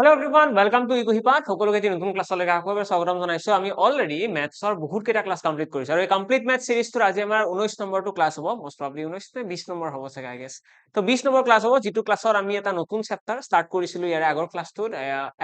Hello everyone, welcome to Ikuhipat. সকলোকে নতুন ক্লাছলৈকে আকৌ স্বাগতম জনাইছো। আমি অলৰেডি মেথছৰ বহুত কেইটা ক্লাছ কমপ্লিট কৰিছো আৰু এই কমপ্লিট মেথছ সিৰিজটোৰ আজি আমাৰ 19 নম্বৰটো ক্লাছ হ'ব। মোষ্ট প্ৰবাবলি 19 নে 20 নম্বৰ হ'ব চাগে আই গেছ। তো 20 নম্বৰ ক্লাছ হ'ব, যিটো ক্লাছৰ আমি এটা নতুন চেপ্টাৰ ষ্টাৰ্ট কৰিছিলো ইয়াৰ আগৰ ক্লাছটোত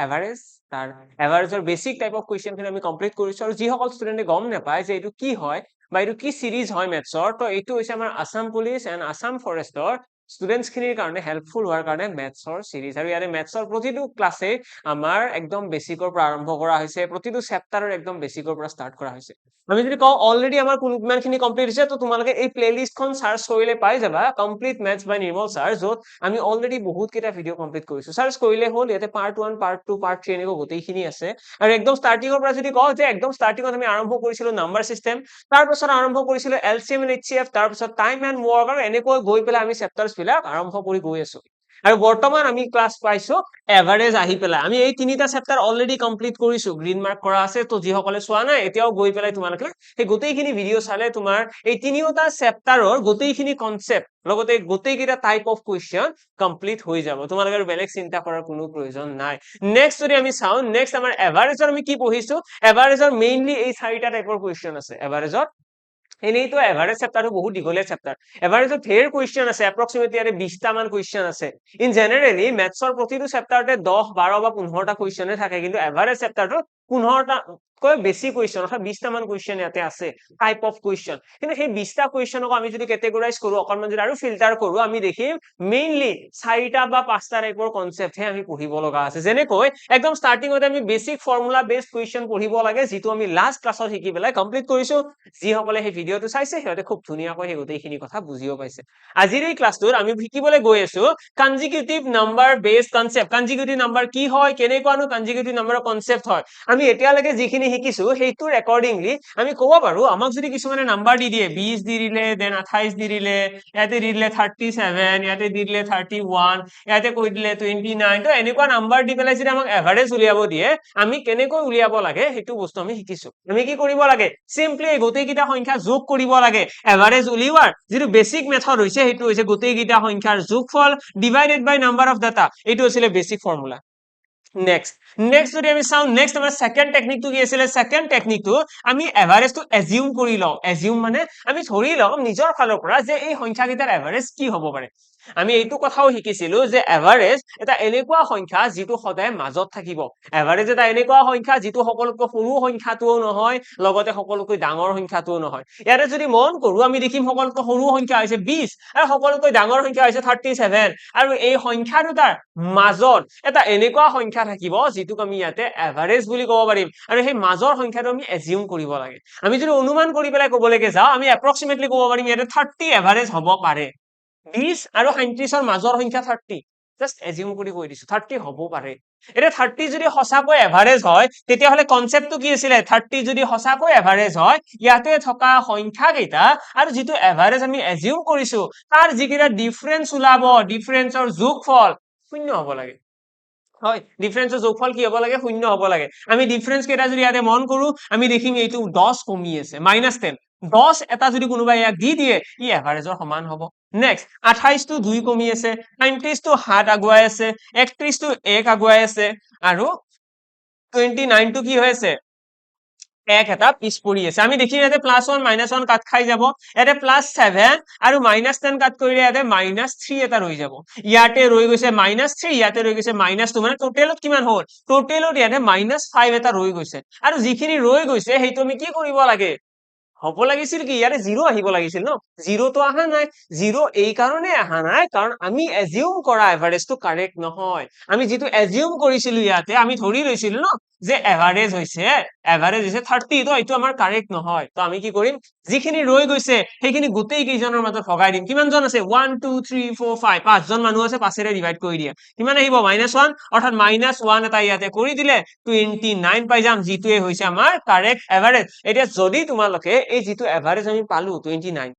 এভাৰেজ, তাৰ এভাৰেজৰ বেসিক টাইপ অফ কুৱেশ্যনখিনি আমি কমপ্লিট কৰিছো আৰু যিসকল ষ্টুডেণ্টে গম নাপায় যে এইটো কি হয় বা এইটো কি সিৰিজ হয় মেথছৰ, তো এইটো হৈছে আমাৰ আসাম পুলিচ এণ্ড আসাম ফৰেষ্টৰ স্টুডেন্টস খিনিৰ কাৰণে হেল্পফুল হোৱাৰ কাৰণে মেথছৰ সিৰিজ। আৰু ইয়াৰে মেথছৰ প্ৰতিটো ক্লাছে আমাৰ একদম বেসিকৰ পৰা আৰম্ভ কৰা হৈছে, প্ৰতিটো চেপ্টাৰৰ একদম বেসিকৰ পৰা ষ্টাৰ্ট কৰা হৈছে। আমি যদি কওঁ অলৰেডি আমাৰ কিমানখিনি কমপ্লিট হৈছে, তো তোমালোকে এই প্লেলিষ্টখন সাৰ্চ কৰিলে পাই যাবা কমপ্লিট মেথছ বাই নিৰ্মল ছাৰ, য'ত আমি অলৰেডি বহুত কেইটা ভিডিঅ' কমপ্লিট কৰিছো। সাৰ্চ কৰিলে হ'ল, ইয়াতে পাৰ্ট 1, পাৰ্ট 2, পাৰ্ট 3 এনেকৈ গোটেইখিনি আছে। আৰু একদম ষ্টাৰ্টিঙৰ পৰা যদি কওঁ যে একদম ষ্টাৰ্টিঙত আমি আৰম্ভ কৰিছিলো নাম্বাৰ চিষ্টেম, তাৰ পাছত আৰম্ভ কৰিছিলো এলচিএম এণ্ড এইচচিএফ, তাৰ পাছত টাইম এণ্ড ৱৰ্ক, আৰু এনেকৈ গৈ পেলাই আমি চেপ্টাৰছ বিলাক আৰম্ভ কৰি গৈ আছো। আৰু বৰ্তমান আমি ক্লাছ পাইছো এভাৰেজ আহি পেলাই। আমি এই তিনিটা চেপ্টাৰ অলৰেডি কমপ্লিট কৰিছো, গ্ৰীণ মাৰ্ক কৰা আছে। তো যিসকলে চোৱা নাই এতিয়াও গৈ পেলাই তোমালোকে সেই গোটেইখিনি ভিডিঅ' চালে তোমাৰ এই তিনিওটা চেপ্টাৰৰ গোটেইখিনি কনচেপ্ট লগতে গোটেইকেইটা টাইপ অফ কুৱেশ্যন কমপ্লিট হৈ যাব। তোমালোকে আৰু বেলেগ চিন্তা কৰাৰ কোনো প্ৰয়োজন নাই। নেক্সট যদি আমি চাওঁ, নেক্সট আমাৰ এভাৰেজৰ আমি কি পঢ়িছো, এভাৰেজৰ মেইনলি এই চাৰিটা টাইপৰ কুৱেশ্যন আছে এভাৰেজত। এনেইতো এভাৰেজ চেপ্টাৰটো বহুত দীঘলীয়া চেপ্টাৰ, এভাৰেজত ধেৰ কুৱেশ্যন আছে, এপ্ৰক্সিমেটলি ইয়াৰে 20টা মান কুৱেশ্যন আছে। ইন জেনেৰেলি মেথছৰ প্ৰতিটো চেপ্টাৰতে 10, 12 বা 15টা কুৱেশ্যনে থাকে, কিন্তু এভাৰেজ চেপ্টাৰটো 15টাতকৈ বেছি কুৱেশ্যন, অৰ্থাৎ 20টা মান কুৱেশ্যন ইয়াতে আছে টাইপ অফ কুৱেশ্যন। কিন্তু সেই 20টা কুৱেশ্যনক আমি যদি কেটেগৰাইজ কৰো, অকণমান যদি আৰু ফিল্টাৰ কৰো, আমি দেখিম মেইনলি 4টা বা 5টা টাইপৰ কনচেপ্টহে আমি পঢ়িব লগা আছে। যেনেকৈ একদম ষ্টাৰ্টিঙতে আমি বেসিক ফৰ্মুলা বেসড কুৱেশ্যন পঢ়িব লাগে, যিটো আমি লাষ্ট ক্লাছত শিকি পেলাই কমপ্লিট কৰিছো। যিসকলে সেই ভিডিঅ'টো চাইছে সিহঁতে খুব ধুনীয়াকৈ সেই গোটেইখিনি কথা বুজিও পাইছে। আজিৰ এই ক্লাছটোত আমি শিকিবলৈ গৈ আছো consecutive number based concept. Consecutive number কি হয়, কেনেকুৱানো কনজিকিউটিভ নাম্বাৰৰ কনচেপ্ট হয়, আমি এতিয়ালৈকে যিখিনি শিকিছো সেইটোৰ একৰ্ডিংলি আমি ক'ব পাৰো। আমাক যদি কিছুমানে নাম্বাৰ দি দিয়ে, 20 দি দিলে, দেন 28 দি দিলে, ইয়াতে দি দিলে 37, ইয়াতে দি দিলে 31, ইয়াতে কৈ দিলে 29, তো এনেকুৱা নাম্বাৰ দি পেলাই যদি আমাক এভাৰেজ উলিয়াব দিয়ে, আমি কেনেকৈ উলিয়াব লাগে সেইটো বস্তু আমি শিকিছো। আমি কি কৰিব লাগে, চিম্পলি গোটেইকেইটা সংখ্যা যোগ কৰিব লাগে। এভাৰেজ উলিওৱাৰ যিটো বেসিক মেথড হৈছে সেইটো হৈছে গোটেইকেইটা সংখ্যাৰ যোগফল divided by number of data, এইটো হৈছিলে বেসিক ফৰ্মুলা। নেক্সট যদি আমি চাওঁ, নেক্সট আমাৰ সেকেন্ড টেকনিকটো কি আছিলে, সেকেন্ড টেকনিকটো আমি এভাৰেজটো এজিউম কৰি লওঁ। এজিউম মানে আমি ধৰি লওঁ নিজৰ ফালৰ পৰা যে এই সংখ্যাকেইটাৰ এভাৰেজ কি হ'ব পাৰে। আমি এইটো কথাও শিকিছিলো যে এভাৰেজ এটা এনেকুৱা সংখ্যা যিটো সদায় মাজত থাকিব। এভাৰেজ এটা এনেকুৱা সংখ্যা যিটো সকলোতকৈ সৰু সংখ্যাটোও নহয়, লগতে সকলোতকৈ ডাঙৰ সংখ্যাটোও নহয়। ইয়াতে যদি মন কৰো, আমি দেখিম সকলোতকৈ সৰু সংখ্যা হৈছে 20 আৰু সকলোতকৈ ডাঙৰ সংখ্যা হৈছে 37, আৰু এই সংখ্যা দুটাৰ মাজত এটা এনেকুৱা সংখ্যা থাকিব যিটোক আমি ইয়াতে এভাৰেজ বুলি ক'ব পাৰিম, আৰু সেই মাজৰ সংখ্যাটো আমি এজিউম কৰিব লাগে। আমি যদি অনুমান কৰি পেলাই ক'বলৈকে যাওঁ, আমি এপ্ৰক্সিমেটলি ক'ব পাৰিম ইয়াতে 30 এভাৰেজ হ'ব পাৰে। 20 আৰু 37ৰ মাজৰ সংখ্যা 30, জাষ্ট এজিউম কৰি কৈ দিছো 30 হ'ব পাৰে। এতিয়া 30 যদি সঁচাকৈ এভাৰেজ হয়, তেতিয়াহ'লে কনচেপ্টটো কি আছিলে, 30 যদি সঁচাকৈ এভাৰেজ হয়, ইয়াতে থকা সংখ্যা কেইটা আৰু যিটো এভাৰেজ আমি এজিউম কৰিছো তাৰ যিকেইটা ডিফাৰেন্স ওলাব, ডিফাৰেন্সৰ যোগফল 0 হ'ব লাগে। হয়, ডিফাৰেন্সৰ যোগফল কি হ'ব লাগে, 0 হ'ব লাগে। আমি ডিফাৰেন্স কেইটা যদি ইয়াতে মন কৰো, আমি দেখিম এইটো 10 কমি আছে, -10। 10 এটা যদি কোনোবাই ইয়াক দি দিয়ে, ই এভাৰেজৰ সমান হ'ব। নেক্সট 28 টো 2 কমি আছে, 39 টো 7 আগুৱাই আছে, 31 টো 1 আগুৱাই আছে, আৰু 29 টো কি হৈ আছে, 1 এটা পিছ পৰি আছে। আমি দেখিম ইয়াতে +1 -1 কাট খাই যাব, ইয়াতে +7 আৰু -10 কাট কৰিলে ইয়াতে -3 এটা ৰৈ যাব। ইয়াতে ৰৈ গৈছে -3, ইয়াতে ৰৈ গৈছে -2, মানে টোটেলত কিমান হ'ল, টোটেলত ইয়াতে -5 এটা ৰৈ গৈছে। আৰু যিখিনি ৰৈ গৈছে সেইটো আমি কি কৰিব লাগে, হ'ব লাগিছিল কি, ইয়াতে 0 আহিব লাগিছিল ন, 0 তো অহা নাই। 0 এই কাৰণে অহা নাই কাৰণ আমি এজিউম কৰা এভাৰেজটো কাৰেক্ট নহয়। আমি যিটো এজিউম কৰিছিলো ইয়াতে আমি ধৰি লৈছিলো ন যে এভাৰেজ হৈছে 30, তো এইটো আমাৰ কাৰেক্ট নহয়। তো আমি কি কৰিম, যিখিনি ৰৈ গৈছে সেইখিনি গোটেই কেইজনৰ মাজত ভগাই দিম। কিমান জন আছে, 1 2 3 4 5, 5জন মানুহ আছে, 5ৰে ডিভাইড কৰি দিয়া, কিমান আহিব, -1, অৰ্থাৎ -1 এটা ইয়াতে কৰি দিলে 29 পাই যাম, যিটোৱে হৈছে আমাৰ কাৰেক্ট এভাৰেজ। এতিয়া যদি তোমালোকে এই যিটো এভাৰেজ আমি পালো 29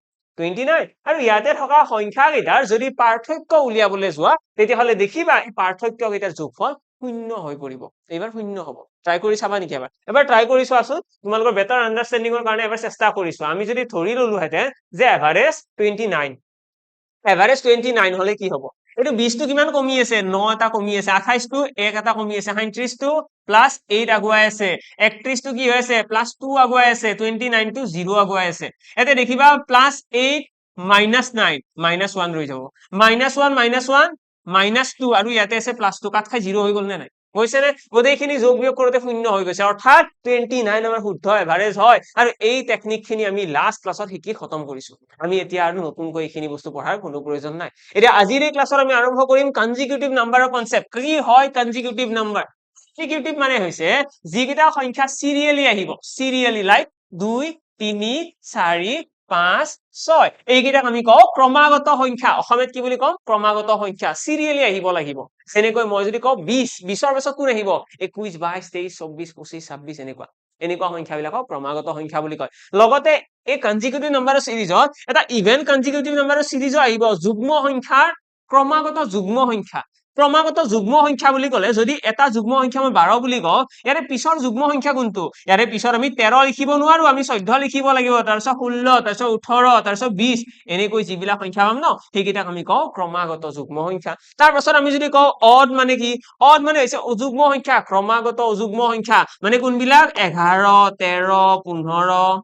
আৰু ইয়াতে থকা সংখ্যা কেইটাৰ যদি পাৰ্থক্য উলিয়াবলৈ যোৱা, তেতিয়াহ'লে দেখিবা এই পাৰ্থক্য কেইটাৰ যোগফল 0 হৈ পৰিব। এইবাৰ 0 হ'ব। ট্ৰাই কৰি চাবা নেকি এবাৰ ট্ৰাই কৰি চোৱাচোন, তোমালোকৰ বেটাৰ আণ্ডাৰষ্টেণ্ডিঙৰ কাৰণে এবাৰ চেষ্টা কৰিছো। আমি যদি ধৰি ললো হেঁতেন যে এভাৰেজ 29 হলে কি হ'ব, এইটো 20 টো কিমান কমি আছে 9 এটা কমি আছে 28 টো 1 এটা কমি আছে 37 টো প্লাস 8 আগুৱাই আছে 31 টো কি হৈ আছে প্লাস 2 আগুৱাই আছে 29 টো 0 আগুৱাই আছে এতে দেখিবা প্লাস 8 minus 9 minus 1 ৰৈ যাব minus 1 minus 1 minus 2 আৰু ইয়াতে আছে প্লাস 2 কাট খাই 0 হৈ গল নে নাই হৈছে নে গোটেইখিনি যোগ বিয়োগ কৰোতে শূন্য হৈ গৈছে অৰ্থাৎ 29 আমাৰ শুদ্ধ এভাৰেজ হয় আৰু এই টেকনিক খিনি আমি লাষ্ট ক্লাছত শিকি খতম কৰিছো আমি এতিয়া আৰু নতুনকৈ এইখিনি বস্তু পঢ়াৰ কোনো প্ৰয়োজন নাই এতিয়া আজিৰ এই ক্লাছত আমি আৰম্ভ কৰিম কনজিকিউটিভ নাম্বাৰৰ কনসেপ্ট কি হয় কনজিকিউটিভ নাম্বাৰ কনজিকিউটিভ মানে হৈছে যিকেইটা সংখ্যা সিৰিয়ালি আহিব সিৰিয়ালি লাইক 2 3 4 5 6 এইকেইটাক আমি কওঁ ক্ৰমাগত সংখ্যা অসমীয়াত কি বুলি কওঁ ক্ৰমাগত সংখ্যা সিৰিয়ালি আহিব লাগিব যেনেকৈ মই যদি কওঁ 20 20ৰ পিছত কোন আহিব 21 22 23 24 25 26 এনেকুৱা সংখ্যাবিলাকক ক্ৰমাগত সংখ্যা বুলি কয় লগতে এই কনজিকিউটিভ নাম্বাৰৰ সিৰিজত এটা ইভেন কনজিকিউটিভ নাম্বাৰৰ সিৰিজো আহিব যুগ্ম সংখ্যাৰ ক্ৰমাগত যুগ্ম সংখ্যা ক্ৰমাগত যুগ্ম সংখ্যা বুলি কলে যদি এটা যুগ্ম সংখ্যা মই 12 বুলি কওঁ ইয়াৰে পিছৰ যুগ্ম সংখ্যা কোনটো ইয়াৰে পিছৰ আমি 13 লিখিব নোৱাৰো আমি 14 লিখিব লাগিব তাৰপিছত 16 তাৰপিছত 18 তাৰপিছত 20 এনেকৈ যিবিলাক সংখ্যা পাম ন সেইকেইটাক আমি কওঁ ক্ৰমাগত যুগ্ম সংখ্যা তাৰ পাছত আমি যদি কওঁ অড মানে কি অড মানে হৈছে অযুগ্ম সংখ্যা ক্ৰমাগত অযুগ্ম সংখ্যা মানে কোনবিলাক 11 13 15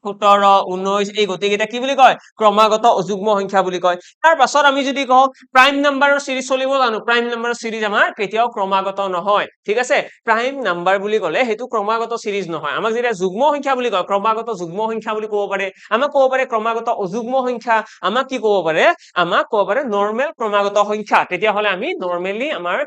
17 19 এই গোটেইকেইটা কি বুলি কয় ক্ৰমাগত অযুগ্ম সংখ্যা বুলি কয় তাৰ পাছত আমি যদি কওঁ প্ৰাইম নাম্বাৰৰ সিৰিজ চলিব জানো প্ৰাইম নাম্বাৰৰ সিৰিজ আমাৰ কেতিয়াও ক্ৰমাগত নহয় ঠিক আছে প্ৰাইম নাম্বাৰ বুলি ক'লে হেতু ক্ৰমাগত সিৰিজ নহয় আমাক যেতিয়া যুগ্ম সংখ্যা বুলি কয় ক্ৰমাগত যুগ্ম সংখ্যা বুলি ক'ব পাৰে আমাক ক'ব পাৰে ক্ৰমাগত অযুগ্ম সংখ্যা আমাক কি ক'ব পাৰে আমাক ক'ব পাৰে নৰমেল ক্ৰমাগত সংখ্যা তেতিয়া হলে আমি নৰমেলি আমাৰ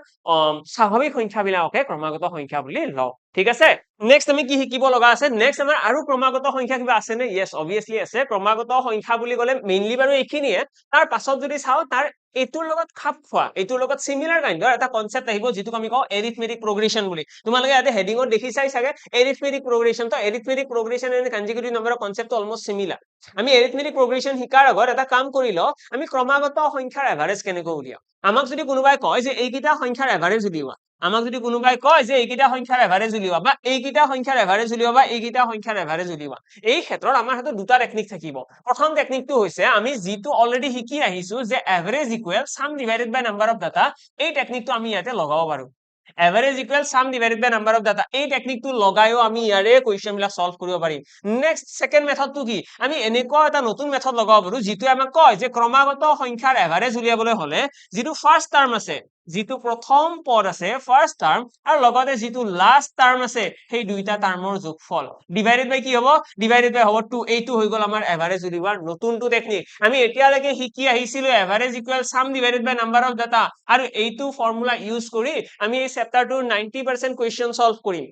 স্বাভাৱিক সংখ্যাবিলাককে ক্ৰমাগত সংখ্যা বুলি লওঁ ঠিক আছে নেক্সট আমি কি শিকিব লগা আছে নেক্সট আমাৰ আৰু ক্ৰমাগত সংখ্যা কিবা আছে নে ইয়েস অবভিয়াসলি আছে ক্ৰমাগত সংখ্যা বুলি ক'লে মেইনলি বাৰু এইখিনিয়ে তাৰ পাছত যদি চাও তাৰ এইটোৰ লগত খাপ খোৱা এইটোৰ লগত সিমিলাৰ কাইন্ডৰ এটা কনসেপ্ট আহিব যেটো আমি কওঁ এৰিথমেটিক প্ৰগ্ৰেছন বুলি তোমালোকে ইয়াতে হেডিংত দেখিছাই চাগে এৰিথমেটিক প্ৰগ্ৰেছন তো এৰিথমেটিক প্ৰগ্ৰেছন এণ্ড কনজিকিউটিভ নাম্বাৰৰ কনসেপ্টটো অলমোস্ট সিমিলাৰ আমি এৰিথমেটিক প্ৰগ্ৰেছন শিকাৰ আগত এটা কাম কৰি লও আমি ক্ৰমাগত সংখ্যাৰ এভাৰেজ কেনেকৈ উলিয়াও আমাক যদি কোনোবাই কয় যে এইকেইটা সংখ্যাৰ এভাৰেজ উলিওৱা আমাক যদি কোনোবাই কয় যে এইকেইটা সংখ্যাৰ এভাৰেজ উলিওৱা বা এইকেইটা সংখ্যাৰ এভাৰেজ উলিওৱা বা এইকেইটা সংখ্যাৰ এভাৰেজ উলিওৱা এই ক্ষেত্ৰত আমাৰ হাতত দুটা টেকনিক থাকিব প্ৰথম টেকনিকটো হৈছে আমি যিটো অলৰেডি শিকি আহিছো যে average equal sum divided by number of data এই টেকনিকটো আমি ইয়াতে লগাব পাৰো average equal sum divided by number of data এই টেকনিকটো লগাইও আমি ইয়াৰে কোৱেশ্চন বিলাক সলভ কৰিব পাৰিম নেক্সট সেকেন্ড মেথডটো কি আমি এনেকুৱা এটা নতুন মেথড লগাব পাৰো যিটো আমাক কয় যে ক্ৰমাগত সংখ্যাৰ এভাৰেজ উলিয়াবলৈ হলে যিটো ফাৰ্স্ট টাৰ্ম আছে যিটো প্ৰথম পদ আছে ফাৰ্স্ট টাৰ্ম আৰু লগতে যিটো লাষ্ট টাৰ্ম আছে সেই দুইটা টাৰ্মৰ যোগফল ডিভাইডেড বাই কি হ'ব ডিভাইডেড বাই হ'ব 2 এইটো হৈ গল আমাৰ এভাৰেজ উলিওৱাৰ নতুনটো টেকনিক আমি এতিয়ালৈকে শিকি আহিছিলো average equal sum divided by number of data আৰু এইটো ফৰ্মুলা ইউজ কৰি আমি এই চেপ্টাৰটোৰ 90% কোৱেশ্চন সলভ কৰিম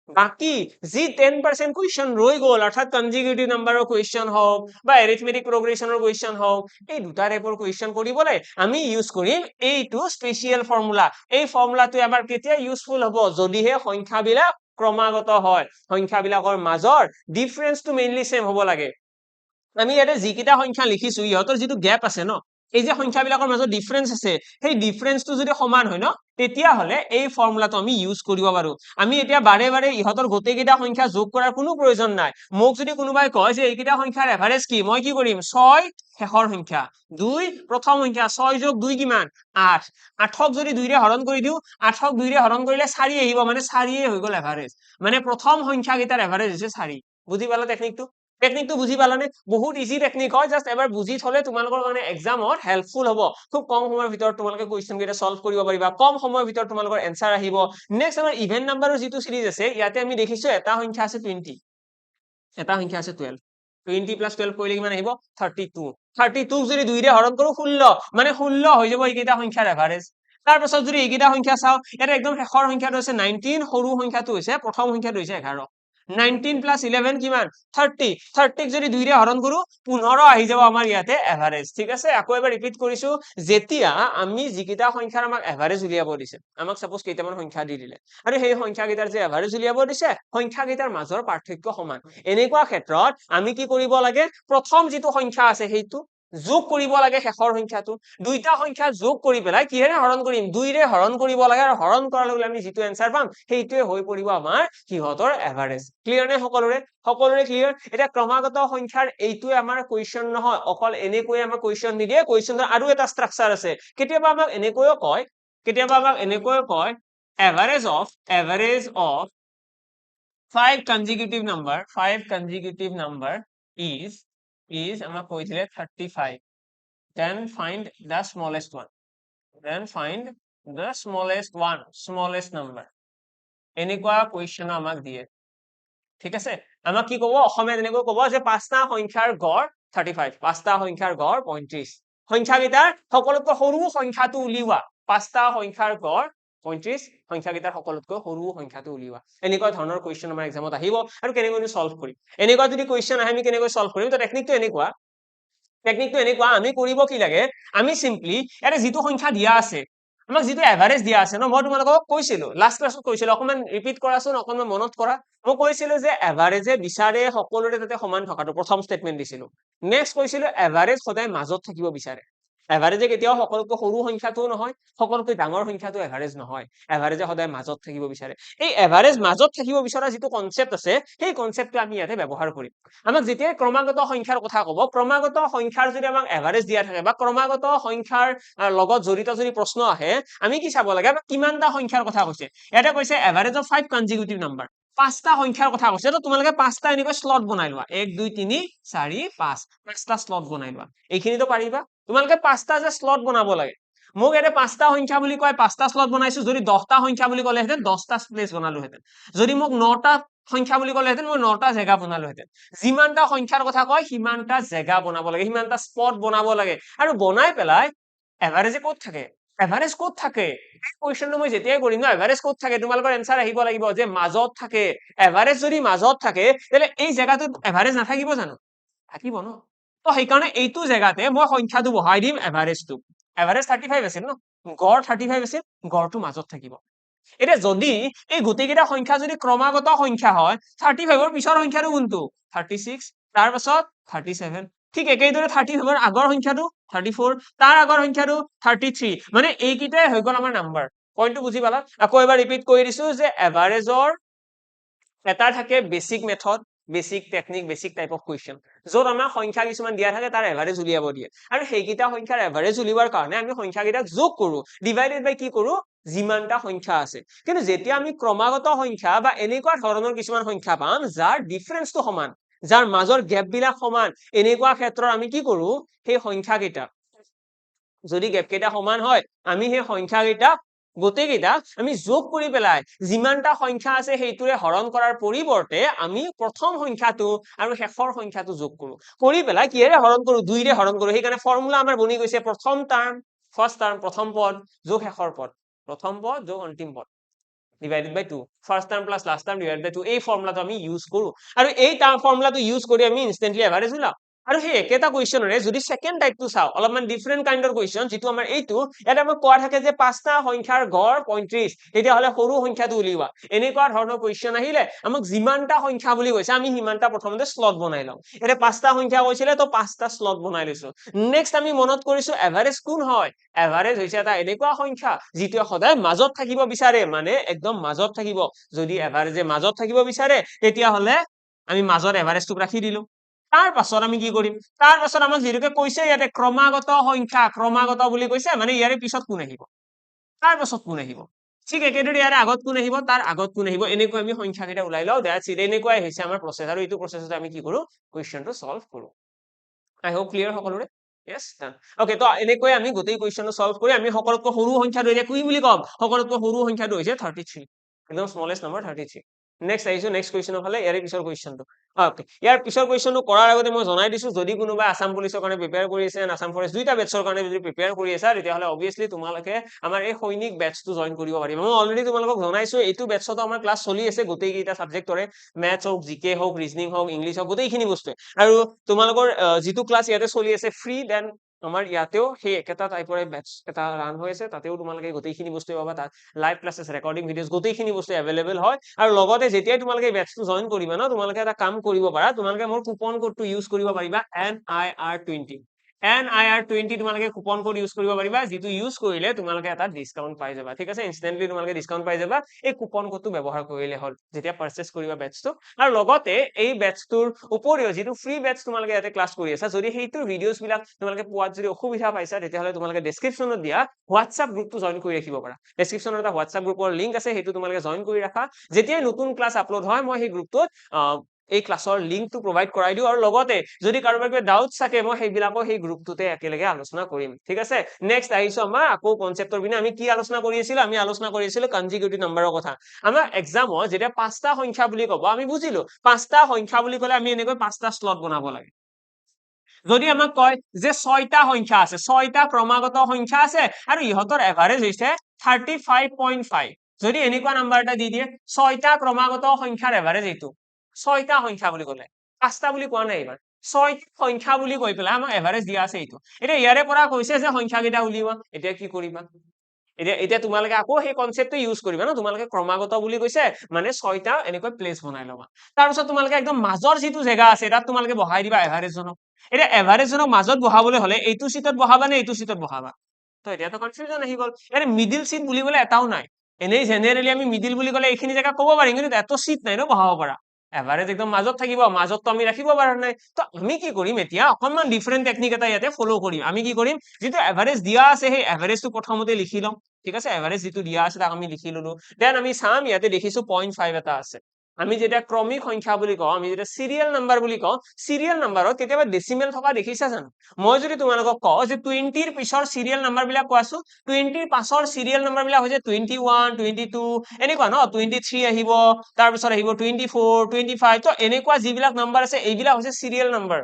বাকি যি 10% কোৱেশ্চন ৰৈ গল অৰ্থাৎ কনজিকিউটিভ নাম্বাৰৰ কোৱেশ্চন হওক বা এৰিথমেটিক প্ৰগ্ৰেছনৰ কোৱেশ্চন হওক এই দুটা টাইপৰ কোৱেশ্চন কৰিবলৈ আমি ইউজ কৰিম এইটো স্পেশাল ফৰ্মুলা এই ফৰ্মুলাটো আমাৰ কেতিয়া ইউজফুল হ'ব যদিহে সংখ্যাবিলাক ক্ৰমাগত হয় সংখ্যাবিলাকৰ মাজৰ ডিফাৰেন্সটো মেইনলি সেম হ'ব লাগে আমি ইয়াতে যিকেইটা সংখ্যা লিখিছো ইহঁতৰ যিটো গ্যাপ আছে ন এই যে সংখ্যাবিলাকৰ মাজত ডিফাৰেন্স আছে সেই ডিফাৰেন্সটো যদি সমান হয় ন তেতিয়া হলে এই ফৰ্মুলাটো আমি ইউজ কৰিব পাৰো আমি এতিয়া বাৰে বাৰে ইহঁতৰ গোটেইকেইটা সংখ্যা যোগ কৰাৰ কোনো প্ৰয়োজন নাই মোক যদি কোনোবাই কয় যে এইকেইটা সংখ্যাৰ এভাৰেজ কি মই কি কৰিম 6 শেষৰ সংখ্যা 2 প্ৰথম সংখ্যা 6 যোগ 2 কিমান 8 8ক যদি 2 ৰে হৰণ কৰি দিও 8ক 2 ৰে হৰণ কৰিলে 4 আহিব মানে 4 হৈ গল এভাৰেজ মানে প্ৰথম সংখ্যাকেইটাৰ এভাৰেজ হৈছে 4 বুজি পালা টেকনিকটো বুজি পালানে বহুত ইজি টেকনিক হয় জাস্ট এবাৰ বুজি থলে তোমালোকৰ কাৰণে এক্সামত হেল্পফুল হ'ব খুব কম সময়ৰ ভিতৰত তোমালোকে কোৱেশ্চন কেইটা সলভ কৰিব পাৰিবা কম সময়ৰ ভিতৰত তোমালোকৰ এনসাৰ আহিব নেক্সট আমাৰ ইভেন নাম্বাৰৰ যিটো সিৰিজ আছে ইয়াতে আমি দেখিছো এটা সংখ্যা আছে 20 এটা সংখ্যা আছে 12 20 + 12 কৰিলে কিমান আহিব 32 32 যদি 2 ৰে হৰণ কৰো 16 মানে 16 হৈ যাব এইকেইটা সংখ্যাৰ এভাৰেজ তাৰ পাছত যদি এইকেইটা সংখ্যা চাও ইয়াতে একদম শেষৰ সংখ্যাটো আছে 19 সৰু সংখ্যাটো হৈছে প্ৰথম সংখ্যাটো হৈছে 11 19 + 11 কিমান 30 30ক যদি 2 ৰে হৰণ কৰো 15 আহি যাব আমাৰ ইয়াতে এভাৰেজ ঠিক আছে আকৌ এবাৰ ৰিপিট কৰিছো যেতিয়া আমি যিকেইটা সংখ্যাৰ আমাক এভাৰেজ উলিয়াব দিছে আমাক সাপোজ কেইটামান সংখ্যা দি দিলে আৰু সেই সংখ্যাকেইটাৰ যে এভাৰেজ উলিয়াব দিছে সংখ্যাকেইটাৰ মাজৰ পাৰ্থক্য সমান এনেকুৱা ক্ষেত্ৰত আমি কি কৰিব লাগে প্ৰথম যিটো সংখ্যা আছে সেইটো যোগ কৰিব লাগে শেষৰ সংখ্যাটো দুইটা সংখ্যা যোগ কৰি পেলাই কিহেৰে হৰণ কৰিম 2 ৰে হৰণ কৰিব লাগে আৰু হৰণ কৰাৰ লগে আমি যিটো এনসাৰ পাম সেইটোৱে হৈ পৰিব আমাৰ কিহতৰ এভাৰেজ ক্লিয়াৰ নে সকলোৰে ক্লিয়াৰ এটা ক্ৰমাগত সংখ্যাৰ এইটোৱে আমাৰ কোৱেশ্চন নহয় অকল এনেকৈ আমাৰ কোৱেশ্চন নিদিয়ে কোৱেশ্চনৰ আৰু এটা স্ট্ৰাকচাৰ আছে কেতিয়াবা আমাক এনেকৈও কয় average of 5 consecutive number is আমাক কৈছিলে 35 then find the smallest number এনেকুৱা কোৱেশ্চন আমাক দিয়ে ঠিক আছে আমাক কি ক'ব অসমীয়াত এনেকৈ ক'ব যে পাঁচটা সংখ্যাৰ গড় 35 পাঁচটা সংখ্যাৰ গড় 35 সংখ্যাকেইটাৰ সকলোতকৈ সৰু সংখ্যাটো উলিওৱা পাঁচটা সংখ্যাৰ গড় 35 সংখ্যাকেইটাৰ সকলোতকৈ সৰু সংখ্যাটো উলিওৱা এনেকুৱা ধৰণৰ কোৱেশ্চন আমাৰ এক্সামত আহিব আৰু কেনেকৈ সলভ কৰিম এনেকুৱা যদি কোৱেশ্চন আহে আমি কেনেকৈ সলভ কৰিম তো টেকনিকটো এনেকুৱা আমি কৰিব কি লাগে আমি সিম্পলি এটা যিটো সংখ্যা দিয়া আছে আমাক যিটো এভাৰেজ দিয়া আছে ন মই তোমালোকক কৈছিলো লাষ্ট ক্লাছত কৈছিলো অকমান ৰিপিট কৰাচোন অকমান মনত কৰা মই কৈছিলো যে এভাৰেজে বিচাৰে সকলোৰে তাতে সমান থকাটো প্ৰথম স্টেটমেন্ট দিছিলো নেক্সট কৈছিলো এভাৰেজ সদায় মাজত থাকিব বিচাৰে এভাৰেজে কেতিয়াও সকলোতকৈ সৰু সংখ্যাটো নহয় সকলোতকৈ ডাঙৰ সংখ্যাটো এভাৰেজ নহয় এভাৰেজে সদায় মাজত থাকিব বিচাৰে এই এভাৰেজ মাজত থাকিব বিচৰা যিটো কনসেপ্ট আছে সেই কনসেপ্টটো আমি ইয়াতে ব্যৱহাৰ কৰিম আমাক যেতিয়া ক্ৰমাগত সংখ্যাৰ কথা ক'ব ক্ৰমাগত সংখ্যাৰ যদি আমাক এভাৰেজ দিয়া থাকে বা ক্ৰমাগত সংখ্যাৰ লগত জড়িত যদি প্ৰশ্ন আহে আমি কি চাব লাগে কিমানটা সংখ্যাৰ কথা কৈছে ইয়াতে কৈছে এভাৰেজ অফ 5 কনজিকিউটিভ নাম্বাৰ পাঁচটা সংখ্যাৰ কথা কৈছে তো তোমালোকে পাঁচটা এনেকৈ স্লট বনাই লোৱা 1 2 3 4 5 পাঁচটা স্লট বনাই লোৱা এইখিনিতো পাৰিবা তোমালোকে পাঁচটা যে স্লট বনাব লাগে মোক ইয়াতে পাঁচটা সংখ্যা বুলি কয় পাঁচটা স্লট বনাইছো যদি 10টা সংখ্যা বুলি ক'লেহেঁতেন 10টা প্লেস বনালোহেঁতেন যদি মোক 9টা সংখ্যা বুলি ক'লেহেঁতেন মই 9টা জেগা বনালোহেঁতেন যিমানটা সংখ্যাৰ কথা কয় সিমানটা জেগা বনাব লাগে সিমানটা স্পট বনাব লাগে আৰু বনাই পেলাই এভাৰেজে ক'ত থাকে এই কোৱেশ্চনটো মই যেতিয়াই কৰিম ন এভাৰেজ ক'ত থাকে তোমালোকৰ এনসাৰ আহিব লাগিব যে মাজত থাকে এভাৰেজ যদি মাজত থাকে তেলে এই জায়গাটোত এভাৰেজ নাথাকিব জানো থাকিব ন তো সেইকাৰণে এইটো জায়গাতে মই সংখ্যাটো বহাই দিম এভাৰেজটো এভাৰেজ 35 আছিল ন গড় 35 আছিল গড়টো মাজত থাকিব এটা যদি এই গোটেইকেইটা সংখ্যা যদি ক্ৰমাগত সংখ্যা হয় 35ৰ পিছৰ সংখ্যাটো কোনটো 36 তাৰ পাছত 37 ঠিক একেইদৰে 35ৰ আগৰ সংখ্যাটো 34 তাৰ আগৰ সংখ্যাটো 33 মানে এইকেইটাই হৈ গ'ল আমাৰ নাম্বাৰ পইণ্টটো বুজি পালা আকৌ এবাৰ ৰিপিট কৰি দিছো যে এভাৰেজৰ এটা থাকে basic method basic technique basic type of question য'ত আমাৰ সংখ্যা কিছুমান দিয়া থাকে তাৰ এভাৰেজ উলিয়াব দিয়ে আৰু সেইকেইটা সংখ্যাৰ এভাৰেজ উলিওৱাৰ কাৰণে আমি সংখ্যাকেইটাক যোগ কৰো ডিভাইডেড বাই কি কৰো যিমানটা সংখ্যা আছে কিন্তু যেতিয়া আমি ক্ৰমাগত সংখ্যা বা এনেকুৱা ধৰণৰ কিছুমান সংখ্যা পাম যাৰ ডিফাৰেন্সটো সমান যাৰ মাজৰ গ্যাপ বিলাক সমান এনেকুৱা ক্ষেত্ৰত আমি কি কৰো সেই সংখ্যাকেইটা যদি গ্যাপ কেইটা সমান হয় আমি সেই সংখ্যাকেইটা গোটেইকেইটা আমি যোগ কৰি পেলাই যিমানটা সংখ্যা আছে সেইটোৰে হৰণ কৰাৰ পৰিৱৰ্তে আমি প্ৰথম সংখ্যাটো আৰু শেষৰ সংখ্যাটো যোগ কৰো কৰি পেলাই কিহেৰে হৰণ কৰো 2 ৰে হৰণ কৰো সেইকাৰণে ফৰ্মুলা আমাৰ বনি গৈছে প্ৰথম টাৰ্ম ফাৰ্স্ট টাৰ্ম প্ৰথম পদ যোগ শেষৰ পদ প্ৰথম পদ যোগ অন্তিম পদ divided by 2 first term plus last term divided by 2 এই ফৰ্মুলাটো আমি ইউজ কৰো আৰু এই টাৰ্ম ফৰ্মুলাটো ইউজ কৰি আমি ইনস্ট্যান্টলি এভাৰেজ উলাও আৰু সেই একেটা কোৱেশ্চনৰে যদি সেকেন্ড টাইপটো চাও অলপমান ডিফাৰেন্ট কাইন্ডৰ কোৱেশ্চন যেটো আমাৰ এইটো এটা আমাক কোৱা থাকে যে পাঁচটা সংখ্যাৰ গড় 35 তেতিয়া হলে সৰু সংখ্যাটো উলিওৱা এনেকুৱা ধৰণৰ কোৱেশ্চন আহিলে আমাক যিমানটা সংখ্যা বুলি কৈছে আমি সিমানটা প্ৰথমতে স্লট বনাই লওঁ এটা পাঁচটা সংখ্যা কৈছিলে তো পাঁচটা স্লট বনাই লৈছো নেক্সট আমি মনত কৰিছো এভাৰেজ কোন হয় এভাৰেজ হৈছে এটা এনেকুৱা সংখ্যা যিটো সদায় মাজত থাকিব বিচাৰে মানে একদম মাজত থাকিব যদি এভাৰেজে মাজত থাকিব বিচাৰে তেতিয়া হলে আমি মাজত এভাৰেজটো ৰাখি দিলো তাৰ পাছত আমি কি কৰিম তাৰ পাছত আমাক যেনেকৈ কৈছে ইয়াতে ক্ৰমাগত সংখ্যা ক্ৰমাগত বুলি কৈছে মানে ইয়াৰে পিছত কোন আহিব তাৰ পাছত কোন আহিব ঠিক একেদৰে ইয়াৰে আগত কোন আহিব তাৰ আগত কোন আহিব এনেকৈ আমি সংখ্যাকেইটা ওলাই লও দ্যাটস ইট এনেকৈ হৈছে আমাৰ প্ৰসেস আৰু এইটো প্ৰসেসত আমি কি কৰো কোৱেশ্চনটো সলভ কৰো আই হোপ ক্লিয়াৰ সকলোৰে yes done okay তো এনেকৈ আমি গোটেই কোৱেশ্চনটো সলভ কৰি আমি সকলোতকৈ সৰু সংখ্যাটো এতিয়া কি বুলি কম সকলোতকৈ সৰু সংখ্যাটো হৈছে 33 একদম স্মলেষ্ট নম্বৰ 33 নেক্সট আহিছো নেক্সট কোৱেশ্চনৰ ফালে ইয়াৰে পিছৰ কোৱেশ্চনটো ওকে ইয়াৰ পিছৰ কোৱেশ্চনটো কৰাৰ আগতে মই জনাই দিছো যদি কোনোবা আসাম পুলিচৰ কাৰণে প্ৰিপেয়াৰ কৰি আছে আসাম ফৰেষ্ট দুইটা বেটছৰ কাৰণে যদি প্ৰিপেয়াৰ কৰি আছে তেতিয়া হলে অবিয়াসলি তোমালোকে আমাৰ এই সৈনিক বেটছটো জয়েন কৰিব পাৰিবা মই অলৰেডি তোমালোকক জনাইছো এইটো বেটছটো আমাৰ ক্লাছ চলি আছে গোটেই কেইটা সাবজেক্টৰে ম্যাথছ হওক জিকে হওক ৰিজনিং হওক ইংলিশ হওক গোটেইখিনি বস্তু আৰু তোমালোকৰ যিটো ক্লাছ ইয়াতে চলি আছে ফ্ৰী দেন আমাৰ ইয়াতেও সেই একেটা টাইপৰে বেটছ এটা ৰান হৈ আছে তাতেও তোমালোকে গোটেইখিনি বস্তু পাবা তাত লাইভ ক্লাसेছ ৰেকৰ্ডিং ভিডিঅ'ছ গোটেইখিনি বস্তু এভেইলেবল হয় আৰু লগতে যেতিয়াই তোমালোকে বেটছটো জয়েন কৰিবা ন তোমালোকে এটা কাম কৰিব পাৰা তোমালোকে মোৰ কুপন কোডটো ইউজ কৰিব পাৰিবা NIR20 NIR20 তোমালোকে কুপন কোড ইউজ কৰিব পাৰিবা যিটো ইউজ কৰিলে তোমালোকে এটা ডিসকাউন্ট পাই যাবা ঠিক আছে ইনস্ট্যান্টলি তোমালোকে ডিসকাউন্ট পাই যাবা এই কুপন কোডটো ব্যৱহাৰ কৰিলে হ'ল যেতিয়া পাৰচেজ কৰিবা বেটছটো আৰু লগতে এই বেটছটোৰ উপৰিও যিটো ফ্ৰী বেটছ তোমালোকে ইয়াতে ক্লাছ কৰি আছা যদি সেইটোৰ ভিডিঅ'ছ বিলাক তোমালোকে পোৱাত যদি অসুবিধা পাইছা তেতিয়াহ'লে তোমালোকে ডেসক্ৰিপচনত দিয়া হোৱাটছআপ গ্ৰুপটো জয়েন কৰি ৰাখিব পাৰা ডেসক্ৰিপচনত এটা হোৱাটছআপ গ্ৰুপৰ লিংক আছে সেইটো তোমালোকে জয়েন কৰি ৰাখা যেতিয়া নতুন ক্লাছ আপলোড হয় মই সেই গ্ৰুপটোত এই ক্লাছৰ লিংকটো প্ৰভাইড কৰাই দিও আৰু লগতে যদি কাৰোবাৰ কিবা ডাউট থাকে মই সেইবিলাকো সেই গ্ৰুপটোতে একেলগে আলোচনা কৰিম ঠিক আছে নেক্সট আহিছো আমাৰ আকৌ কনসেপ্টৰ বিনা আমি কি আলোচনা কৰি আছিলো আমি আলোচনা কৰি আছিলো কনজিকিউটিভ নাম্বাৰৰ কথা আমাৰ এক্সামত যেতিয়া পাঁচটা সংখ্যা বুলি ক'ব আমি বুজিলো পাঁচটা সংখ্যা বুলি ক'লে আমি এনেকৈ পাঁচটা স্লট বনাব লাগে যদি আমাক কয় যে ছয়টা সংখ্যা আছে ছয়টা ক্ৰমাগত সংখ্যা আছে আৰু ইহঁতৰ এভাৰেজ হৈছে 35.5 যদি এনেকুৱা নাম্বাৰ এটা দি দিয়ে ছয়টা ক্ৰমাগত সংখ্যাৰ এভাৰেজ এইটো ছয়টা সংখ্যা বুলি ক'লে পাঁচটা বুলি কোৱা নাই এইবাৰ ছয়টা সংখ্যা বুলি কৈ পেলাই আমাক এভাৰেজ দিয়া আছে এইটো এতিয়া ইয়াৰে পৰা কৈছে যে সংখ্যা কেইটা উলিওৱা এতিয়া কি কৰিবা এতিয়া তোমালোকে আকৌ সেই কনসেপ্টটো ইউজ কৰিবা ন তোমালোকে ক্ৰমাগত বুলি কৈছে মানে ছয়টা এনেকৈ প্লেস বনাই ল'বা তাৰপিছত তোমালোকে একদম মাজৰ যিটো জেগা আছে তাত তোমালোকে বহাই দিবা এভাৰেজ জনক এতিয়া এভাৰেজ জনক মাজত বহাবলৈ হলে এইটো সিটত বহাবা নে এইটো সিটত বহাবা তো এতিয়াতো কনফিউজন আহি গল ইয়াৰে মিডিল সিট বুলিবলৈ এটাও নাই এনেই জেনেৰেলি আমি মিডিল বুলি ক'লে এইখিনি জেগা ক'ব পাৰিম কিন্তু এত সিট নাই ন বহাব পাৰা এভাৰেজ একদম মাজত থাকিব মাজততো আমি ৰাখিব পাৰা নাই তো আমি কি কৰিম এতিয়া অকনমান ডিফাৰেন্ট টেকনিক এটা ইয়াতে ফলো কৰিম আমি কি কৰিম যেটো এভাৰেজ দিয়া আছে সেই এভাৰেজটো প্ৰথমতে লিখি লম ঠিক আছে এভাৰেজ যেটো দিয়া আছে তাক আমি লিখি ললো দেন আমি চাম ইয়াতে দেখিছো 0.5 এটা আছে আমি যেতিয়া ক্ৰমিক সংখ্যা বুলি কওঁ আমি যেতিয়া সিৰিয়েল নাম্বাৰ বুলি কওঁ সিৰিয়েল নাম্বাৰত কেতিয়াবা ডেসিমেল থকা দেখিছা জানো মই যদি তোমালোকক কওঁ যে 20 ৰ পিছৰ সিৰিয়েল নাম্বাৰ বিলাক কোৱাছো 20 ৰ পাছৰ সিৰিয়েল নাম্বাৰ বিলাক হৈছে 21 22 এনেকুৱা ন 23 আহিব তাৰ পিছত আহিব 24 25 তো এনেকুৱা যিবিলাক নাম্বাৰ আছে এইবিলাক হৈছে সিৰিয়েল নাম্বাৰ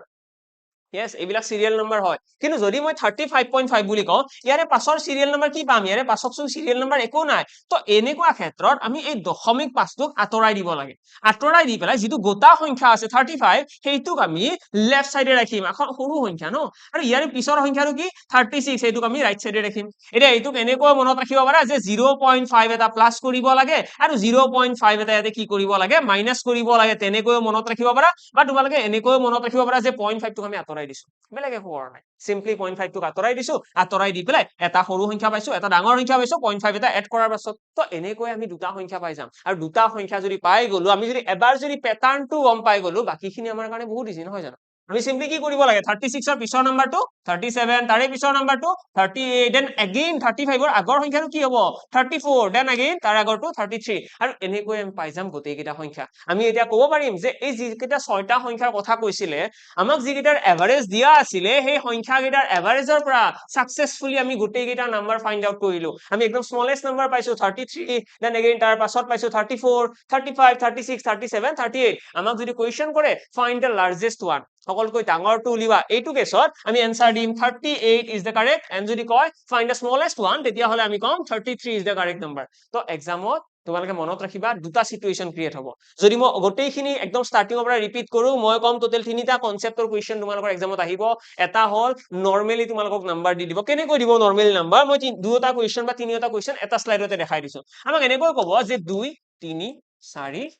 yes এইবিলাক সিৰিয়েল নাম্বাৰ হয় কিন্তু যদি মই 35.5 বুলি কওঁ ইয়াৰে পাছৰ সিৰিয়েল নাম্বাৰ কি পাম ইয়াৰে পাছকচোন সিৰিয়েল নাম্বাৰ একো নাই তো এনেকুৱা ক্ষেত্ৰত আমি এই দশমিক পাঁচটোক আঁতৰাই দিব লাগে আঁতৰাই দি পেলাই যিটো গোটা সংখ্যা আছে 35 সেইটোক আমি লেফট সাইডে ৰাখিম এখন সৰু সংখ্যা ন আৰু ইয়াৰে পিছৰ সংখ্যাটো কি 36 এইটোক আমি ৰাইট সাইডে ৰাখিম এতিয়া এইটোক এনেকৈ মনত ৰাখিব পাৰা যে 0.5 এটা প্লাস কৰিব লাগে আৰু 0.5 এটা ইয়াতে কি কৰিব লাগে মাইনাস কৰিব লাগে তেনেকৈ মনত ৰাখিব পাৰা বা তোমালোকে এনেকৈ মনত ৰাখিব পাৰা যে 0.5 টোক আমি আঁতৰাই দিছো বেলেগ একো কৰা নাই সিম্পলি 0.5 টোক আঁতৰাই দিছো আঁতৰাই দি পেলাই এটা সৰু সংখ্যা পাইছো এটা ডাঙৰ সংখ্যা পাইছো 0.5 এটা এড কৰাৰ পাছত তো এনেকৈ আমি দুটা সংখ্যা পাই যাম আৰু দুটা সংখ্যা যদি পাই গলো আমি যদি এবাৰ যদি প্যাটাৰ্নটো গম পাই গলো বাকিখিনি আমাৰ কাৰণে বহুত ইজি নহয় জানো আমি সিম্পলি কি কৰিব লাগে 36 ৰ পিছৰ নাম্বাৰটো 37 তাৰে পিছৰ নাম্বাৰটো 38 দেন এগেইন 35 ৰ আগৰ সংখ্যাটো কি হ'ব 34 দেন এগেইন তাৰ আগৰটো 33 আৰু এনেকৈ আমি পাই যাম গোটেই কেইটা সংখ্যা আমি এতিয়া ক'ব পাৰিম যে এই যিকেইটা ছয়টা সংখ্যাৰ কথা কৈছিলে আমাক যিকেইটাৰ এভাৰেজ দিয়া আছিলে সেই সংখ্যা কেইটাৰ এভাৰেজৰ পৰা সাকসেসফুলি আমি গোটেই কেইটা নাম্বাৰ ফাইন্ড আউট কৰিলো আমি একদম স্মলেষ্ট নাম্বাৰ পাইছো 33 দেন এগেইন তাৰ পাছত পাইছো 34 35 36 37 38 আমাক যদি কোৱেশ্চন কৰে ফাইন্ড দ্য লাৰ্জেষ্ট ওৱান সকলকৈ ডাঙৰটো উলিওৱা এইটো কেছত আমি এনসাৰ দিম 38 ইজ দ্য কাৰেক্ট এন্ড যদি কয় ফাইন্ড দ্য স্মলেষ্ট ওৱান তেতিয়া হলে আমি কম 33 ইজ দ্য কাৰেক্ট নাম্বাৰ তো এক্সামত তোমালোকে মনত ৰাখিবা দুটা সিচুৱেশন ক্ৰিয়েট হ'ব যদি মই গোটেইখিনি একদম ষ্টাৰ্টিংৰ পৰা ৰিপিট কৰো মই কম টোটাল তিনিটা কনসেপ্টৰ কোৱেশ্চন তোমালোকৰ এক্সামত আহিব এটা হল নৰমালি তোমালোকক নাম্বাৰ দি দিব কেনেকৈ দিব নৰমালি নাম্বাৰ মই দুটা কোৱেশ্চন বা তিনিটা কোৱেশ্চন এটা স্লাইডতে দেখাই দিছো আমাক এনেকৈ ক'ব যে 2 3 4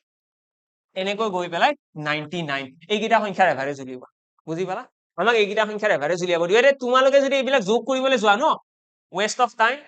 এনেকৈ গৈ পেলাই 99 এইকেইটা সংখ্যাৰ এভাৰেজ উলিওৱা বুজি পালা আমাক এইকেইটা সংখ্যাৰ এভাৰেজ উলিয়াব দিও এৰে তোমালোকে যদি এইবিলাক যোগ কৰিবলৈ যোৱা ন waste of time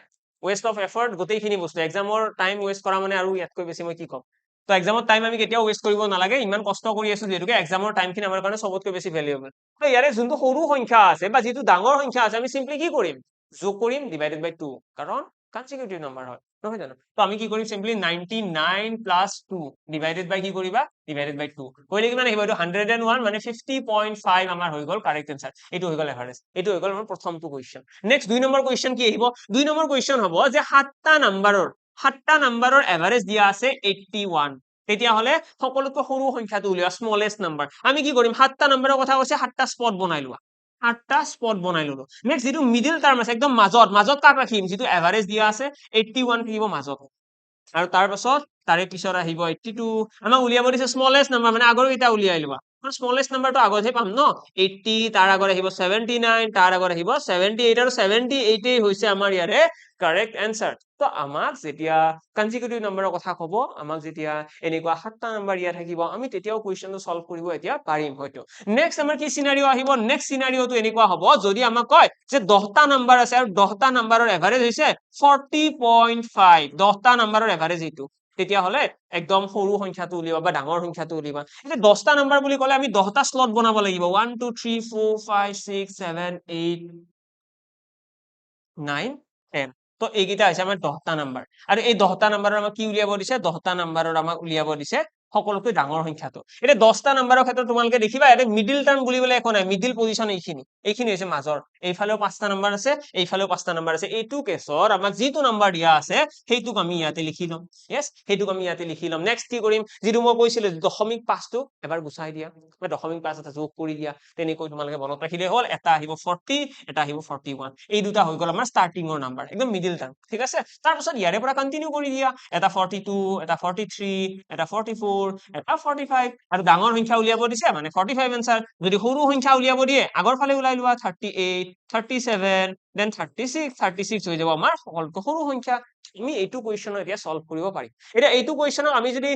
waste of effort গোটেইখিনি বস্তু এক্সামৰ টাইম ওয়েস্ট কৰা মানে আৰু ইয়াতকৈ বেছি মই কি ক'ম তো এক্সামৰ টাইম আমি কেতিয়াও ওয়েস্ট কৰিব নালাগে ইমান কষ্ট কৰি আছো যেহেতুকে এক্সামৰ টাইমখিনি আমাৰ কাৰণে সবতকৈ বেছি ভ্যালুয়েবল তো ইয়াৰে যোনটো সৰু সংখ্যা আছে বা যিটো ডাঙৰ সংখ্যা আছে আমি সিম্পলি কি কৰিম যোগ কৰিম ডিভাইডেড বাই 2 কাৰণ কনসিকিউটিভ নাম্বাৰ হয় নহয় জানো তো আমি কি কৰিম সিম্পলি 99 + 2 ডিভাইডেড বাই কি কৰিবা ডিভাইডেড বাই 2 কইলে কিমান আহিব এটো 101 মানে 50.5 আমাৰ হৈ গল কাৰেক্ট आंसर এটো হৈ গল এভাৰেজ এটো হৈ গল আমাৰ প্ৰথমটো কোৱেশ্চন নেক্সট দুই নম্বৰ কোৱেশ্চন কি আহিব দুই নম্বৰ কোৱেশ্চন হ'ব যে সাতটা নাম্বাৰৰ এভাৰেজ দিয়া আছে 81 তেতিয়া হলে সকলোতকৈ সৰু সংখ্যাটো উলিওৱা স্মলেষ্ট নাম্বাৰ আমি কি কৰিম সাতটা নাম্বাৰৰ কথা কৈছে সাতটা স্পট বনাই লোৱা আঠটা স্পট বনাই ললো নেক্সট যেটো মিডল টাৰ্ম আছে একদম মাজত কাক ৰাখিম যেটো এভাৰেজ দিয়া আছে 81 থাকিব মাজত আৰু তাৰ পাছত তাৰে পিছত আহিব 82 আমাক উলিয়াব দিছে স্মলেষ্ট নাম্বাৰ মানে আগৰ কেইটা উলিয়াই লবা স্মলেষ্ট নাম্বাৰটো আগতহে পাম ন 80 তাৰ আগত আহিব 79 তাৰ আগত আহিব 78 আৰু 78 হৈছে আমাৰ ইয়াৰে কাৰেক্ট এনসাৰ তো আমাক যেতিয়া কনজিকিউটিভ নাম্বাৰৰ কথা কব আমাক যেতিয়া এনেকুৱা 7টা নাম্বাৰ ইয়াত থাকিব আমি তেতিয়াও কুৱেশ্যনটো সলভ কৰিব এতিয়া পাৰিম হয়তো নেক্সট আমাৰ কি সিনাৰিও আহিব নেক্সট সিনাৰিওটো এনেকুৱা হ'ব যদি আমাক কয় যে 10টা নাম্বাৰ আছে আৰু 10টা নাম্বাৰৰ এভাৰেজ হৈছে 40.5 10টা নাম্বাৰৰ এভাৰেজ এইটো তেতিয়া হলে একদম সৰু সংখ্যাটো উলিয়াবা বা ডাঙৰ সংখ্যাটো উলিয়াবা এতিয়া 10টা নাম্বাৰ বুলি ক'লে আমি 10টা স্লট বনাব লাগিব 1 2 3 4 5 6 7 8 9 10 তো এইকেইটা হৈছে আমাৰ 10টা নাম্বাৰ আৰু এই 10টা নাম্বাৰৰ আমাক কি উলিয়াব দিছে 10টা নাম্বাৰৰ আমাক উলিয়াব দিছে সকলোতকৈ ডাঙৰ সংখ্যাটো এতিয়া 10টা নাম্বাৰৰ ক্ষেত্ৰত তোমালোকে দেখিবা এটা মিডল টাৰ্ম বুলিবলৈ একো নাই মিডল পজিশন এইখিনি হৈছে মাজৰ এইফালেও 5টা নাম্বাৰ আছে এইফালেও 5টা নাম্বাৰ আছে এইটো কেছৰ আমাক যিটো নাম্বাৰ দিয়া আছে সেইটোক আমি ইয়াতে লিখি লম yes সেইটোক আমি ইয়াতে লিখি লম নেক্সট কি কৰিম যিটো মই কৈছিলো দশমিক 5টো এবাৰ গুছাই দিয়া বা দশমিক 5 এটা যোগ কৰি দিয়া তেনেকৈ তোমালোকে মনত ৰাখিলে হ'ল এটা আহিব 40 এটা আহিব 41 এই দুটা হৈ গ'ল আমাৰ ষ্টাৰ্টিংৰ নাম্বাৰ একদম মিডল টাৰ্ম ঠিক আছে তাৰ পাছত ইয়াৰে পৰা কন্টিনিউ কৰি দিয়া এটা 42 এটা 43 এটা 44 এটা 45 আৰু ডাঙৰ সংখ্যা উলিয়াব দিছে মানে 45 এনসাৰ যদি সৰু সংখ্যা উলিয়াব দিয়ে আগৰ ফালে উলাই লোৱা 38 37 দেন 36 হৈ যাব আমাৰ সকলোতকৈ সৰু সংখ্যা আমি এইটো কুৱেশ্যন এতিয়া সলভ কৰিব পাৰিম এতিয়া এইটো কুৱেশ্যনক আমি যদি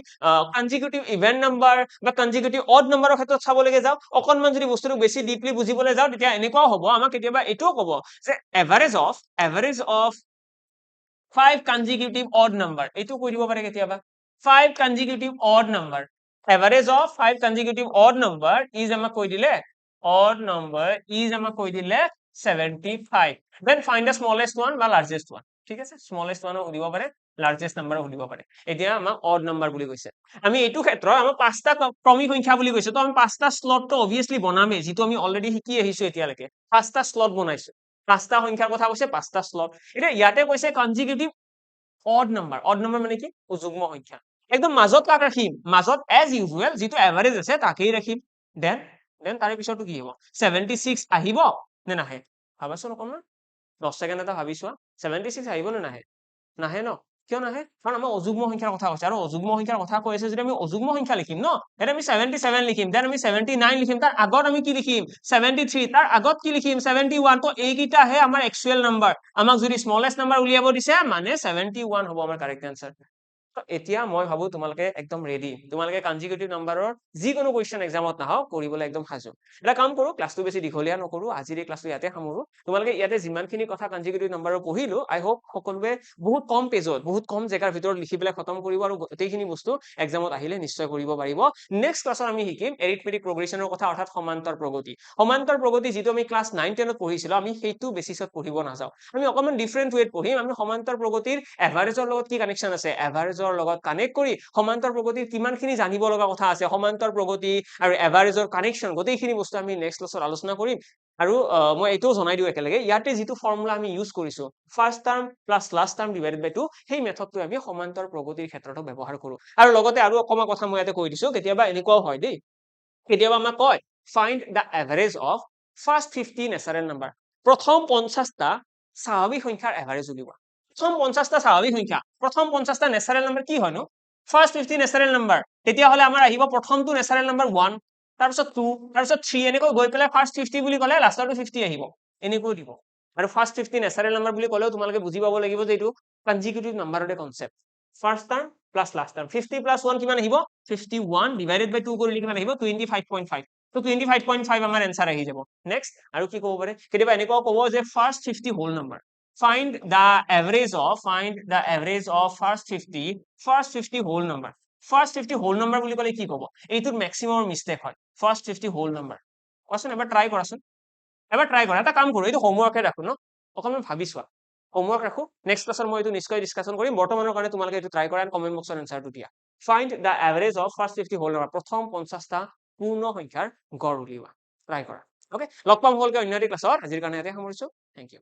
কনজিকিউটিভ ইভেন নাম্বাৰ বা কনজিকিউটিভ অড নাম্বাৰৰ ক্ষেত্ৰত চাবলৈকে যাওঁ অকনমান যদি বস্তুটো বেছি ডিপলি বুজিবলৈ যাওঁ তেতিয়া এনেকুৱাও হ'ব আমাক কেতিয়াবা এইটোও ক'ব যে average of 5 consecutive odd number এইটো কৈ দিব পাৰে কেতিয়াবা 5 consecutive odd number average of 5 consecutive odd number is আমাক কৈ দিলে odd number is আমাক কৈ দিলে 75 then find the smallest one বা largest one ঠিক আছে smallest one সুধিব পাৰে largest number সুধিব পাৰে এতিয়া আমাক odd number বুলি কৈছে আমি এইটো ক্ষেত্ৰত আমাক 5টা ক্ৰমিক সংখ্যা বুলি কৈছে তো আমি 5টা স্লট তো obviously বনামেই যেটো আমি অলৰেডি শিকি আহিছো এতিয়ালৈকে 5টা স্লট বনাইছো 5টা সংখ্যাৰ কথা কৈছে 5টা স্লট এতিয়া ইয়াতে কৈছে কনজিকিউটিভ অড নাম্বাৰ মানে কি যুগ্ম সংখ্যা একদম মাজত কাক ৰাখিম মাজত এজ ইউজুৱেল যিটো এভাৰেজ আছে তাকেই ৰাখিম দেন তাৰে পিছতো কি হ'ব 76 আহিব নে নাহে ভাবাচোন অকণমান 10 ছেকেণ্ড এটা ভাবি চোৱা 76 আহিব নে নাহে নাহে ন কিয় নাহে কাৰণ আমাৰ অযুগ্ম সংখ্যাৰ কথা কৈছে আৰু অযুগ্ম সংখ্যাৰ কথা কৈ আছে যদি আমি অযুগ্ম সংখ্যা লিখিম ন এটা আমি 77 লিখিম দেন আমি 79 লিখিম তাৰ আগত আমি কি লিখিম 73 তাৰ আগত কি লিখিম 71 তো এইকেইটাহে আমাৰ একচুৱেল নাম্বাৰ আমাক যদি স্মলেষ্ট নাম্বাৰ উলিয়াব দিছে মানে 71 হ'ব আমাৰ কাৰেক্ট আনসাৰ এতিয়া মই ভাবো তোমালোকে একদম ৰেডি তোমালোকে কনজিকিউটিভ নাম্বাৰৰ যিকোনো কুৱেশ্যন এক্সামত নাহক কৰিবলৈ একদম সাজু এটা কাম কৰো ক্লাছটো বেছি দীঘলীয়া নকৰো আজিৰ এই ক্লাছটো ইয়াতে সামৰো তোমালোকে ইয়াতে যিমানখিনি কথা কনজিকিউটিভ নাম্বাৰৰ পঢ়িলো আই হোপ সকলোৱে বহুত কম পেজত বহুত কম জেগাৰ ভিতৰত লিখি পেলাই খতম কৰিব আৰু গোটেইখিনি বস্তু এক্সামত আহিলে নিশ্চয় কৰিব পাৰিব নেক্সট ক্লাছত আমি শিকিম এৰিথমেটিক প্ৰগ্ৰেছনৰ কথা অৰ্থাৎ সমান্তৰ প্ৰগতি যিটো আমি ক্লাছ 9 10ত পঢ়িছিলো আমি সেইটো বেচিছত পঢ়িব নাযাওঁ আমি অকমান ডিফাৰেন্ট ৱেত পঢ়িম আমি সমান্তৰ প্ৰগতিৰ এভাৰেজৰ লগত কি কানেকচন আছে এভাৰেজৰ লগত কানেক্ট কৰি সমান্তৰ প্ৰগতিৰ কিমানখিনি জানিব লগা কথা আছে সমান্তৰ প্ৰগতি আৰু এভাৰেজৰ কানেকচন গোটেইখিনি বস্তু আমি নেক্সট ক্লাছত আলোচনা কৰিম আৰু মই এইটোও জনাই দিও একেলগে ইয়াতে যিটো ফৰ্মুলা আমি ইউজ কৰিছো first term plus last term divided by 2 সেই মেথডটো আমি সমান্তৰ প্ৰগতিৰ ক্ষেত্ৰতো ব্যৱহাৰ কৰো আৰু লগতে আৰু অকমা কথা মই ইয়াতে কৈ দিছো কেতিয়াবা এনেকুৱাও হয় দেই কেতিয়াবা আমাক কয় find the average of first 50 natural number প্ৰথম 50টা স্বাভাৱিক সংখ্যাৰ এভাৰেজ উলিওৱা প্ৰথম 50টা স্বাভাৱিক সংখ্যা প্ৰথম 50টা ন্যাচাৰাল নাম্বাৰ কি হয়নো ফাৰ্স্ট 50 ন্যাচাৰাল নাম্বাৰ তেতিয়া হলে আমাৰ আহিব প্ৰথমটো ন্যাচাৰাল নাম্বাৰ 1 তাৰ পিছত 2 তাৰ পিছত 3 এনেকৈ গৈ পেলাই ফাৰ্স্ট 50 বুলি ক'লে লাষ্টৰটো 50 আহিব এনেকৈ দিব আৰু ফাৰ্স্ট 50 ন্যাচাৰাল নাম্বাৰ বুলি ক'লেও তোমালোকে বুজি পাব লাগিব যে এইটো কনজিকিউটিভ নাম্বাৰৰে concept first term plus last term 50 plus 1 কিমান আহিব 51 ডিভাইডেড বাই 2 কৰিলে কিমান আহিব 25.5 তো 25.5 আমাৰ এনসাৰ আহি যাব নেক্সট আৰু কি ক'ব পাৰে কেতিয়াবা এনেকুৱাও ক'ব যে first 50 whole number find the average of first 50 whole number first 50 whole number বুলি ক'লে কি ক'ব এইটোৰ ম্যাক্সিমাম মিস্টেক হয় first 50 whole number কোৱাচোন এবাৰ ট্ৰাই কৰাচোন এবাৰ ট্ৰাই কৰা এটা কাম কৰো এইটো হোমৱৰ্কে ৰাখো ন অকমান ভাবি চোৱা হোমৱৰ্ক ৰাখো নেক্সট ক্লাছত মই এইটো নিশ্চয় ডিসকাশন কৰিম বৰ্তমানৰ কাৰণে তোমালোকে এইটো ট্ৰাই কৰা এন্ড কমেন্ট বক্সত এনসাৰটো দিয়া find the average of first 50 whole number প্ৰথম 50টা পূৰ্ণ সংখ্যাৰ গড় উলিওৱা ট্ৰাই কৰা ওকে লগ পাম ভালকৈ অন্য এটা ক্লাছত আজিৰ কাৰণে ইয়াতে সামৰিছো থ্যাংক ইউ